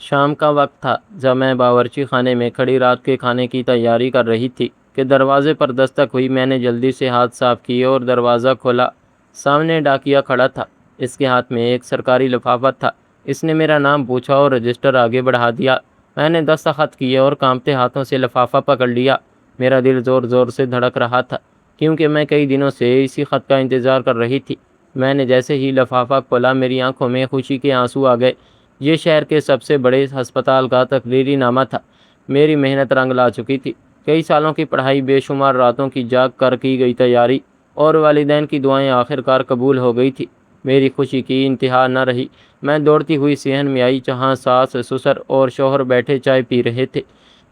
شام کا وقت تھا جب میں باورچی خانے میں کھڑی رات کے کھانے کی تیاری کر رہی تھی کہ دروازے پر دستک ہوئی۔ میں نے جلدی سے ہاتھ صاف کیے اور دروازہ کھولا۔ سامنے ڈاکیا کھڑا تھا۔ اس کے ہاتھ میں ایک سرکاری لفافہ تھا۔ اس نے میرا نام پوچھا اور رجسٹر آگے بڑھا دیا۔ میں نے دستخط کیے اور کانپتے ہاتھوں سے لفافہ پکڑ لیا۔ میرا دل زور زور سے دھڑک رہا تھا کیونکہ میں کئی دنوں سے اسی خط کا انتظار کر رہی تھی۔ میں نے جیسے ہی لفافہ کھولا میری آنکھوں میں خوشی کے آنسو آ گئے۔ یہ شہر کے سب سے بڑے ہسپتال کا تقرری نامہ تھا۔ میری محنت رنگ لا چکی تھی۔ کئی سالوں کی پڑھائی، بے شمار راتوں کی جاگ کر کی گئی تیاری اور والدین کی دعائیں آخر کار قبول ہو گئی تھی۔ میری خوشی کی انتہا نہ رہی۔ میں دوڑتی ہوئی صحن میں آئی جہاں ساس، سسر اور شوہر بیٹھے چائے پی رہے تھے۔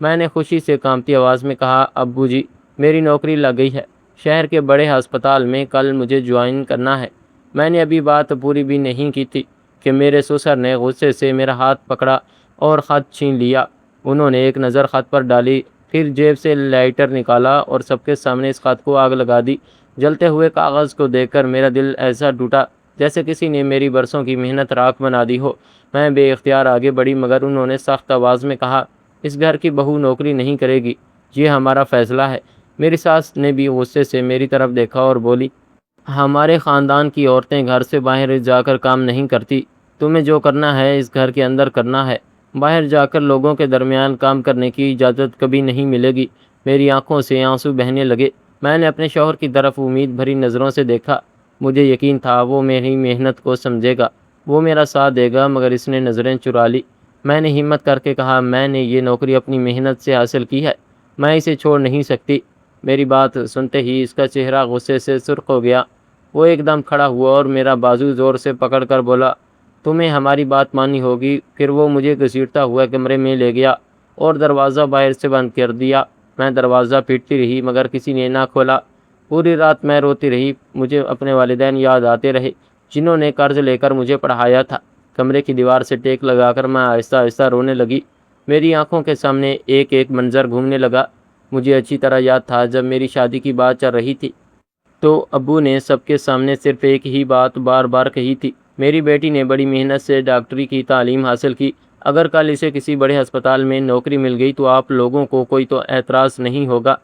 میں نے خوشی سے کانپتی آواز میں کہا، ابو جی، میری نوکری لگ گئی ہے شہر کے بڑے ہسپتال میں۔ کل مجھے جوائن کرنا ہے۔ میں نے ابھی بات پوری بھی نہیں کی تھی کہ میرے سسر نے غصے سے میرا ہاتھ پکڑا اور خط چھین لیا۔ انہوں نے ایک نظر خط پر ڈالی، پھر جیب سے لائٹر نکالا اور سب کے سامنے اس خط کو آگ لگا دی۔ جلتے ہوئے کاغذ کو دیکھ کر میرا دل ایسا ٹوٹا جیسے کسی نے میری برسوں کی محنت راکھ بنا دی ہو۔ میں بے اختیار آگے بڑھی مگر انہوں نے سخت آواز میں کہا، اس گھر کی بہو نوکری نہیں کرے گی، یہ ہمارا فیصلہ ہے۔ میری ساس نے بھی غصے سے میری طرف دیکھا اور بولی، ہمارے خاندان کی عورتیں گھر سے باہر جا کر کام نہیں کرتی۔ تمہیں جو کرنا ہے اس گھر کے اندر کرنا ہے۔ باہر جا کر لوگوں کے درمیان کام کرنے کی اجازت کبھی نہیں ملے گی۔ میری آنکھوں سے آنسو بہنے لگے۔ میں نے اپنے شوہر کی طرف امید بھری نظروں سے دیکھا۔ مجھے یقین تھا وہ میری محنت کو سمجھے گا، وہ میرا ساتھ دے گا، مگر اس نے نظریں چرا لی۔ میں نے ہمت کر کے کہا، میں نے یہ نوکری اپنی محنت سے حاصل کی ہے، میں اسے چھوڑ نہیں سکتی۔ میری بات سنتے ہی اس کا چہرہ غصے سے سرخ ہو گیا۔ وہ ایک دم کھڑا ہوا اور میرا بازو زور سے پکڑ کر بولا، تمہیں ہماری بات ماننی ہوگی۔ پھر وہ مجھے گھسیٹتا ہوا کمرے میں لے گیا اور دروازہ باہر سے بند کر دیا۔ میں دروازہ پیٹتی رہی مگر کسی نے نہ کھولا۔ پوری رات میں روتی رہی۔ مجھے اپنے والدین یاد آتے رہے جنہوں نے قرض لے کر مجھے پڑھایا تھا۔ کمرے کی دیوار سے ٹیک لگا کر میں آہستہ آہستہ رونے لگی۔ میری آنکھوں کے سامنے ایک ایک منظر گھومنے لگا۔ مجھے اچھی طرح یاد تھا جب میری شادی کی بات چل رہی تھی تو ابو نے سب کے سامنے صرف ایک ہی بات بار بار کہی تھی، میری بیٹی نے بڑی محنت سے ڈاکٹری کی تعلیم حاصل کی، اگر کل اسے کسی بڑے ہسپتال میں نوکری مل گئی تو آپ لوگوں کو کوئی تو اعتراض نہیں ہوگا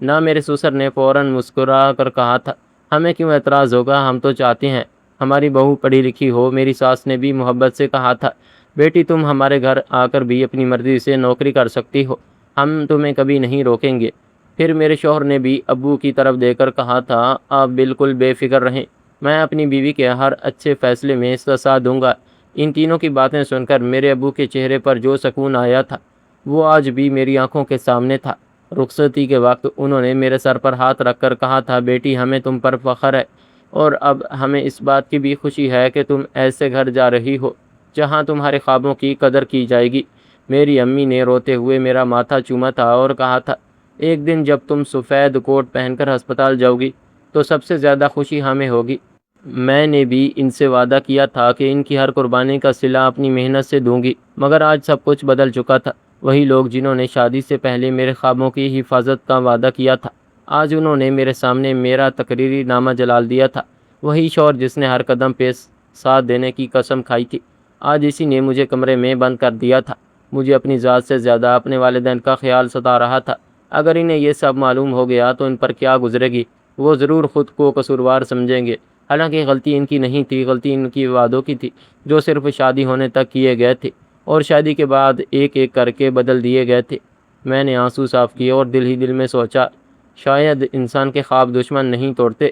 نہ۔ میرے سسر نے فوراً مسکرا کر کہا تھا، ہمیں کیوں اعتراض ہوگا، ہم تو چاہتے ہیں ہماری بہو پڑھی لکھی ہو۔ میری ساس نے بھی محبت سے کہا تھا، بیٹی تم ہمارے گھر آ کر بھی اپنی مرضی سے نوکری کر سکتی ہو، ہم تمہیں کبھی نہیں روکیں گے۔ پھر میرے شوہر نے بھی ابو کی طرف دیکھ کر کہا تھا، آپ بالکل بے فکر رہیں، میں اپنی بیوی کے ہر اچھے فیصلے میں اس کا ساتھ دوں گا۔ ان تینوں کی باتیں سن کر میرے ابو کے چہرے پر جو سکون آیا تھا وہ آج بھی میری آنکھوں کے سامنے تھا۔ رخصتی کے وقت انہوں نے میرے سر پر ہاتھ رکھ کر کہا تھا، بیٹی ہمیں تم پر فخر ہے اور اب ہمیں اس بات کی بھی خوشی ہے کہ تم ایسے گھر جا رہی ہو جہاں تمہارے خوابوں کی قدر کی جائے گی۔ میری امی نے روتے ہوئے میرا ماتھا چوما تھا اور کہا تھا، ایک دن جب تم سفید کوٹ پہن کر ہسپتال جاؤ گی تو سب سے زیادہ خوشی ہمیں ہوگی۔ میں نے بھی ان سے وعدہ کیا تھا کہ ان کی ہر قربانی کا صلہ اپنی محنت سے دوں گی، مگر آج سب کچھ بدل چکا تھا۔ وہی لوگ جنہوں نے شادی سے پہلے میرے خوابوں کی حفاظت کا وعدہ کیا تھا، آج انہوں نے میرے سامنے میرا تقرری نامہ جلال دیا تھا۔ وہی شوہر جس نے ہر قدم پہ ساتھ دینے کی قسم کھائی تھی، آج اسی نے مجھے کمرے میں بند کر دیا تھا۔ مجھے اپنی ذات سے زیادہ اپنے والدین کا خیال ستا رہا تھا۔ اگر انہیں یہ سب معلوم ہو گیا تو ان پر کیا گزرے گی، وہ ضرور خود کو قصوروار سمجھیں گے۔ حالانکہ غلطی ان کی نہیں تھی، غلطی ان کی وعدوں کی تھی جو صرف شادی ہونے تک کیے گئے تھے اور شادی کے بعد ایک ایک کر کے بدل دیے گئے تھے۔ میں نے آنسو صاف کیے اور دل ہی دل میں سوچا، شاید انسان کے خواب دشمن نہیں توڑتے،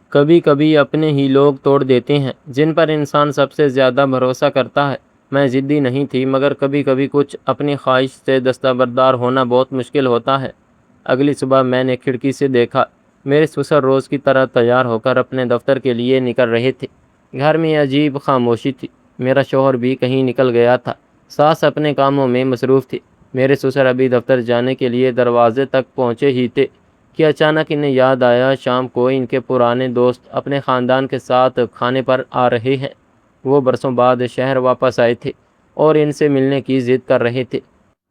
کبھی کبھی اپنے ہی لوگ توڑ دیتے ہیں جن پر انسان سب سے زیادہ بھروسہ کرتا ہے۔ میں ضدی نہیں تھی مگر کبھی کبھی کچھ اپنی خواہش سے دستبردار ہونا بہت مشکل ہوتا ہے۔ اگلی صبح میں نے کھڑکی سے دیکھا، میرے سسر روز کی طرح تیار ہو کر اپنے دفتر کے لیے نکل رہے تھے۔ گھر میں عجیب خاموشی تھی۔ میرا شوہر بھی کہیں نکل گیا تھا، ساس اپنے کاموں میں مصروف تھی۔ میرے سسر ابھی دفتر جانے کے لیے دروازے تک پہنچے ہی تھے کہ اچانک انہیں یاد آیا شام کو ان کے پرانے دوست اپنے خاندان کے ساتھ کھانے پر آ رہے ہیں۔ وہ برسوں بعد شہر واپس آئے تھے اور ان سے ملنے کی ضد کر رہے تھے۔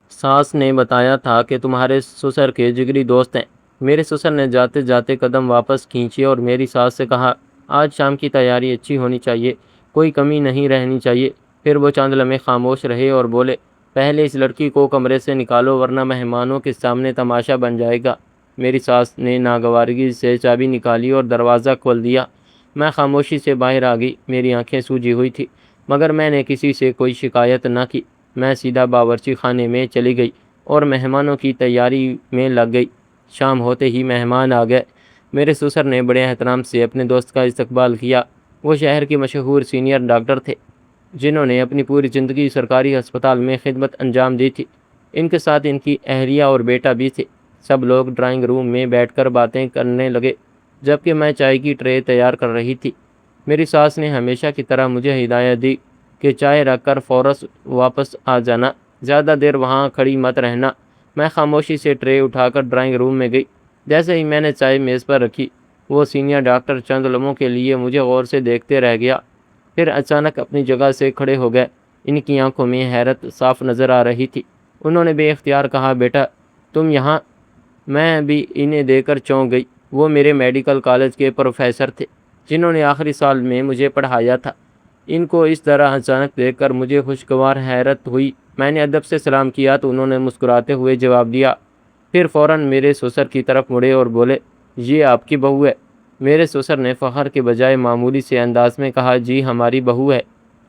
ساس نے بتایا تھا کہ تمہارے سسر کے جگری دوست ہیں۔ میرے سسر نے جاتے جاتے قدم واپس کھینچے اور میری ساس سے کہا، آج شام کی تیاری اچھی ہونی چاہیے، کوئی کمی نہیں رہنی چاہیے۔ پھر وہ چند لمحے خاموش رہے اور بولے، پہلے اس لڑکی کو کمرے سے نکالو ورنہ مہمانوں کے سامنے تماشا بن جائے گا۔ میری ساس نے ناگوارگی سے چابی نکالی اور دروازہ کھول دیا۔ میں خاموشی سے باہر آ گئی۔ میری آنکھیں سوجی ہوئی تھی مگر میں نے کسی سے کوئی شکایت نہ کی۔ میں سیدھا باورچی خانے میں چلی گئی اور مہمانوں کی تیاری میں لگ گئی۔ شام ہوتے ہی مہمان آ گئے۔ میرے سسر نے بڑے احترام سے اپنے دوست کا استقبال کیا۔ وہ شہر کے مشہور سینئر ڈاکٹر تھے جنہوں نے اپنی پوری زندگی سرکاری ہسپتال میں خدمت انجام دی تھی۔ ان کے ساتھ ان کی اہلیہ اور بیٹا بھی تھے۔ سب لوگ ڈرائنگ روم میں بیٹھ کر باتیں کرنے لگے جبکہ میں چائے کی ٹرے تیار کر رہی تھی۔ میری ساس نے ہمیشہ کی طرح مجھے ہدایت دی کہ چائے رکھ کر فوراً واپس آ جانا، زیادہ دیر وہاں کھڑی مت رہنا۔ میں خاموشی سے ٹرے اٹھا کر ڈرائنگ روم میں گئی۔ جیسے ہی میں نے چائے میز پر رکھی، وہ سینئر ڈاکٹر چند لمحوں کے لیے مجھے غور سے دیکھتے رہ گیا، پھر اچانک اپنی جگہ سے کھڑے ہو گئے۔ ان کی آنکھوں میں حیرت صاف نظر آ رہی تھی۔ انہوں نے بے اختیار کہا، بیٹا تم یہاں؟ میں بھی انہیں دیکھ کر چونک گئی۔ وہ میرے میڈیکل کالج کے پروفیسر تھے جنہوں نے آخری سال میں مجھے پڑھایا تھا۔ ان کو اس طرح اچانک دیکھ کر مجھے خوشگوار حیرت ہوئی۔ میں نے ادب سے سلام کیا تو انہوں نے مسکراتے ہوئے جواب دیا، پھر فوراً میرے سسر کی طرف مڑے اور بولے، یہ آپ کی بہو ہے؟ میرے سسر نے فخر کے بجائے معمولی سے انداز میں کہا، جی ہماری بہو ہے۔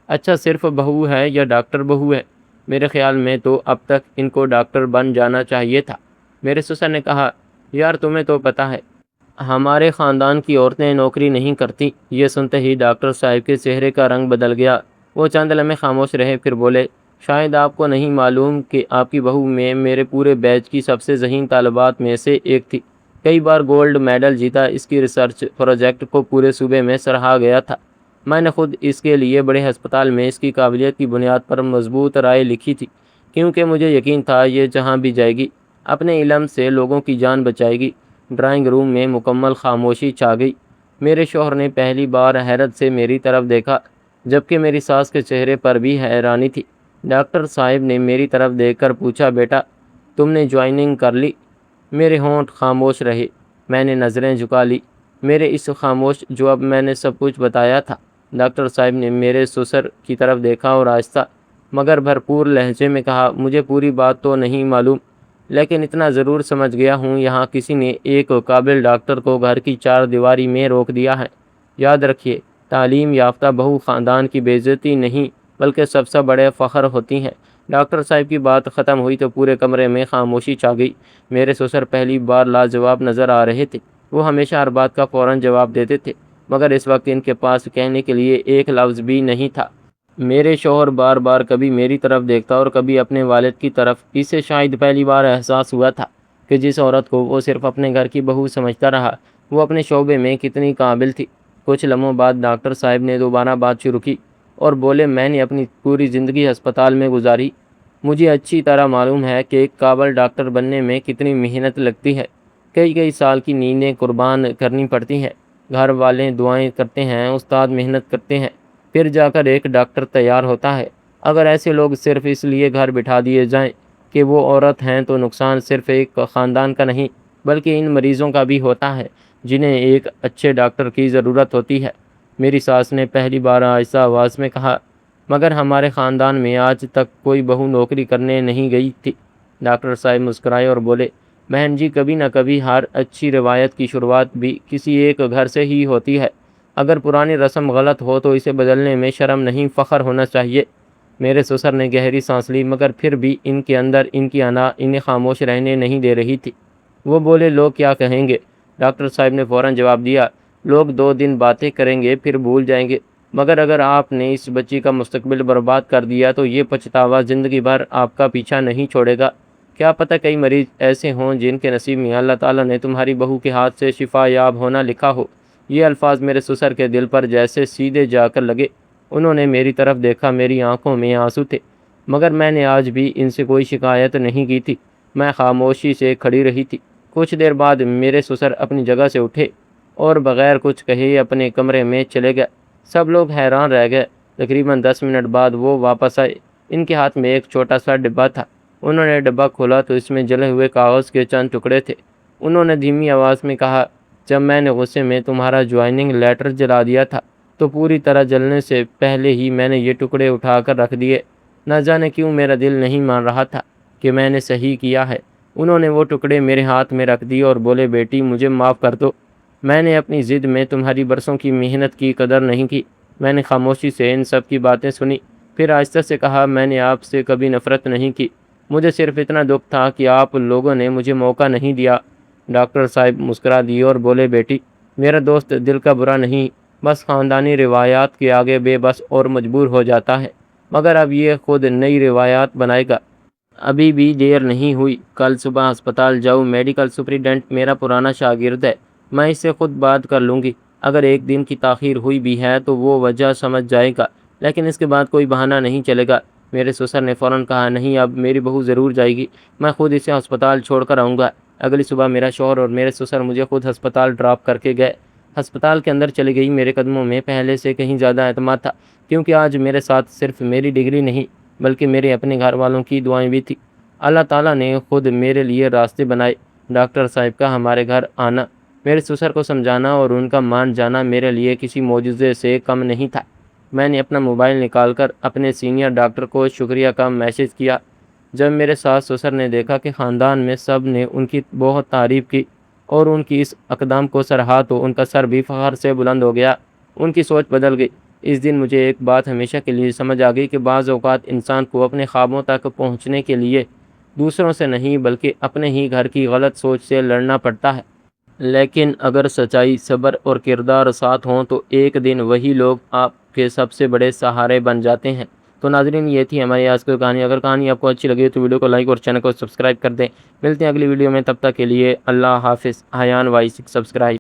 اچھا، صرف بہو ہے یا ڈاکٹر بہو ہے؟ میرے خیال میں تو اب تک ان کو ڈاکٹر بن جانا چاہیے تھا۔ میرے سسر نے کہا، یار تمہیں تو پتہ ہے ہمارے خاندان کی عورتیں نوکری نہیں کرتی۔ یہ سنتے ہی ڈاکٹر صاحب کے چہرے کا رنگ بدل گیا۔ وہ چند لمحے خاموش رہے، پھر بولے، شاید آپ کو نہیں معلوم کہ آپ کی بہو میں میرے پورے بیچ کی سب سے ذہین طالبات میں سے ایک تھی۔ کئی بار گولڈ میڈل جیتا۔ اس کی ریسرچ پروجیکٹ کو پورے صوبے میں سراہا گیا تھا۔ میں نے خود اس کے لیے بڑے ہسپتال میں اس کی قابلیت کی بنیاد پر مضبوط رائے لکھی تھی، کیونکہ مجھے یقین تھا یہ جہاں بھی جائے گی اپنے علم سے لوگوں کی جان بچائے گی۔ ڈرائنگ روم میں مکمل خاموشی چھا گئی۔ میرے شوہر نے پہلی بار حیرت سے میری طرف دیکھا جبکہ میری ساس کے چہرے پر بھی حیرانی تھی۔ ڈاکٹر صاحب نے میری طرف دیکھ کر پوچھا، بیٹا تم نے جوائننگ کر لی؟ میرے ہونٹ خاموش رہے۔ میں نے نظریں جھکا لی۔ میرے اس خاموش جواب میں نے سب کچھ بتایا تھا۔ ڈاکٹر صاحب نے میرے سسر کی طرف دیکھا اور آہستہ مگر بھرپور لہجے میں کہا، مجھے پوری بات تو نہیں معلوم لیکن اتنا ضرور سمجھ گیا ہوں، یہاں کسی نے ایک قابل ڈاکٹر کو گھر کی چار دیواری میں روک دیا ہے۔ یاد رکھیے، تعلیم یافتہ بہو خاندان کی بے عزتی نہیں بلکہ سب سے بڑے فخر ہوتی ہیں۔ ڈاکٹر صاحب کی بات ختم ہوئی تو پورے کمرے میں خاموشی چھا گئی۔ میرے سسر پہلی بار لاجواب نظر آ رہے تھے۔ وہ ہمیشہ ہر بات کا فوراً جواب دیتے تھے مگر اس وقت ان کے پاس کہنے کے لیے ایک لفظ بھی نہیں تھا۔ میرے شوہر بار بار کبھی میری طرف دیکھتا اور کبھی اپنے والد کی طرف۔ اسے شاید پہلی بار احساس ہوا تھا کہ جس عورت کو وہ صرف اپنے گھر کی بہو سمجھتا رہا وہ اپنے شعبے میں کتنی قابل تھی۔ کچھ لمحوں بعد ڈاکٹر صاحب نے دوبارہ بات شروع کی اور بولے، میں نے اپنی پوری زندگی ہسپتال میں گزاری۔ مجھے اچھی طرح معلوم ہے کہ ایک قابل ڈاکٹر بننے میں کتنی محنت لگتی ہے۔ کئی سال کی نیندیں قربان کرنی پڑتی ہیں۔ گھر والے دعائیں کرتے ہیں، استاد محنت کرتے ہیں، پھر جا کر ایک ڈاکٹر تیار ہوتا ہے۔ اگر ایسے لوگ صرف اس لیے گھر بٹھا دیے جائیں کہ وہ عورت ہیں تو نقصان صرف ایک خاندان کا نہیں بلکہ ان مریضوں کا بھی ہوتا ہے جنہیں ایک اچھے ڈاکٹر کی ضرورت ہوتی ہے۔ میری ساس نے پہلی بار آہستہ آواز میں کہا، مگر ہمارے خاندان میں آج تک کوئی بہو نوکری کرنے نہیں گئی تھی۔ ڈاکٹر صاحب مسکرائے اور بولے، بہن جی، کبھی نہ کبھی ہر اچھی روایت کی شروعات بھی کسی ایک گھر سے ہی ہوتی ہے۔ اگر پرانی رسم غلط ہو تو اسے بدلنے میں شرم نہیں، فخر ہونا چاہیے۔ میرے سسر نے گہری سانس لی مگر پھر بھی ان کے اندر ان کی انا انہیں خاموش رہنے نہیں دے رہی تھی۔ وہ بولے، لوگ کیا کہیں گے؟ ڈاکٹر صاحب نے فوراً جواب دیا، لوگ 2 دن باتیں کریں گے پھر بھول جائیں گے، مگر اگر آپ نے اس بچی کا مستقبل برباد کر دیا تو یہ پچھتاوا زندگی بھر آپ کا پیچھا نہیں چھوڑے گا۔ کیا پتہ کئی مریض ایسے ہوں جن کے نصیب میں اللہ تعالیٰ نے تمہاری بہو کے ہاتھ سے شفا یاب ہونا لکھا ہو۔ یہ الفاظ میرے سسر کے دل پر جیسے سیدھے جا کر لگے۔ انہوں نے میری طرف دیکھا، میری آنکھوں میں آنسو تھے مگر میں نے آج بھی ان سے کوئی شکایت نہیں کی تھی۔ میں خاموشی سے کھڑی رہی تھی۔ کچھ دیر بعد میرے سسر اپنی جگہ سے اٹھے اور بغیر کچھ کہے اپنے کمرے میں چلے گئے۔ سب لوگ حیران رہ گئے۔ تقریباً 10 منٹ بعد وہ واپس آئے۔ ان کے ہاتھ میں ایک چھوٹا سا ڈبہ تھا۔ انہوں نے ڈبہ کھولا تو اس میں جلے ہوئے کاغذ کے چند ٹکڑے تھے۔ انہوں نے دھیمی آواز میں کہا، جب میں نے غصے میں تمہارا جوائننگ لیٹر جلا دیا تھا تو پوری طرح جلنے سے پہلے ہی میں نے یہ ٹکڑے اٹھا کر رکھ دیے۔ نہ جانے کیوں میرا دل نہیں مان رہا تھا کہ میں نے صحیح کیا ہے۔ انہوں نے وہ ٹکڑے میرے ہاتھ میں رکھ دیے اور بولے، بیٹی مجھے معاف کر دو۔ میں نے اپنی ضد میں تمہاری برسوں کی محنت کی قدر نہیں کی۔ میں نے خاموشی سے ان سب کی باتیں سنی، پھر آہستہ سے کہا، میں نے آپ سے کبھی نفرت نہیں کی، مجھے صرف اتنا دکھ تھا کہ آپ لوگوں نے مجھے موقع نہیں دیا۔ ڈاکٹر صاحب مسکرا دیے اور بولے، بیٹی میرا دوست دل کا برا نہیں، بس خاندانی روایات کے آگے بے بس اور مجبور ہو جاتا ہے، مگر اب یہ خود نئی روایات بنائے گا۔ ابھی بھی دیر نہیں ہوئی، کل صبح ہسپتال جاؤ۔ میڈیکل سپرنٹینڈنٹ میرا پرانا شاگرد ہے، میں اس سے خود بات کر لوں گی۔ اگر ایک دن کی تاخیر ہوئی بھی ہے تو وہ وجہ سمجھ جائے گا، لیکن اس کے بعد کوئی بہانہ نہیں چلے گا۔ میرے سسر نے فوراً کہا، نہیں اب میری بہو ضرور جائے گی، میں خود اسے ہسپتال چھوڑ کر آؤں گا۔ اگلی صبح میرا شوہر اور میرے سسر مجھے خود ہسپتال ڈراپ کر کے گئے۔ ہسپتال کے اندر چلی گئی، میرے قدموں میں پہلے سے کہیں زیادہ اعتماد تھا، کیونکہ آج میرے ساتھ صرف میری ڈگری نہیں بلکہ میرے اپنے گھر والوں کی دعائیں بھی تھیں۔ اللہ تعالیٰ نے خود میرے لیے راستے بنائے۔ ڈاکٹر صاحب کا ہمارے گھر آنا، میرے سسر کو سمجھانا اور ان کا مان جانا میرے لیے کسی معجزے سے کم نہیں تھا۔ میں نے اپنا موبائل نکال کر اپنے سینئر ڈاکٹر کو شکریہ کا میسج کیا۔ جب میرے ساس سسر نے دیکھا کہ خاندان میں سب نے ان کی بہت تعریف کی اور ان کی اس اقدام کو سراہا تو ان کا سر بھی فخر سے بلند ہو گیا، ان کی سوچ بدل گئی۔ اس دن مجھے ایک بات ہمیشہ کے لیے سمجھ آ گئی کہ بعض اوقات انسان کو اپنے خوابوں تک پہنچنے کے لیے دوسروں سے نہیں بلکہ اپنے ہی گھر کی غلط سوچ سے لڑنا پڑتا ہے۔ لیکن اگر سچائی، صبر اور کردار ساتھ ہوں تو ایک دن وہی لوگ آپ کے سب سے بڑے سہارے بن جاتے ہیں۔ تو ناظرین، یہ تھی ہماری آج کی کہانی۔ اگر کہانی آپ کو اچھی لگی تو ویڈیو کو لائک اور چینل کو سبسکرائب کر دیں۔ ملتے ہیں اگلی ویڈیو میں، تب تک کے لیے اللہ حافظ۔ حیان وائس سبسکرائب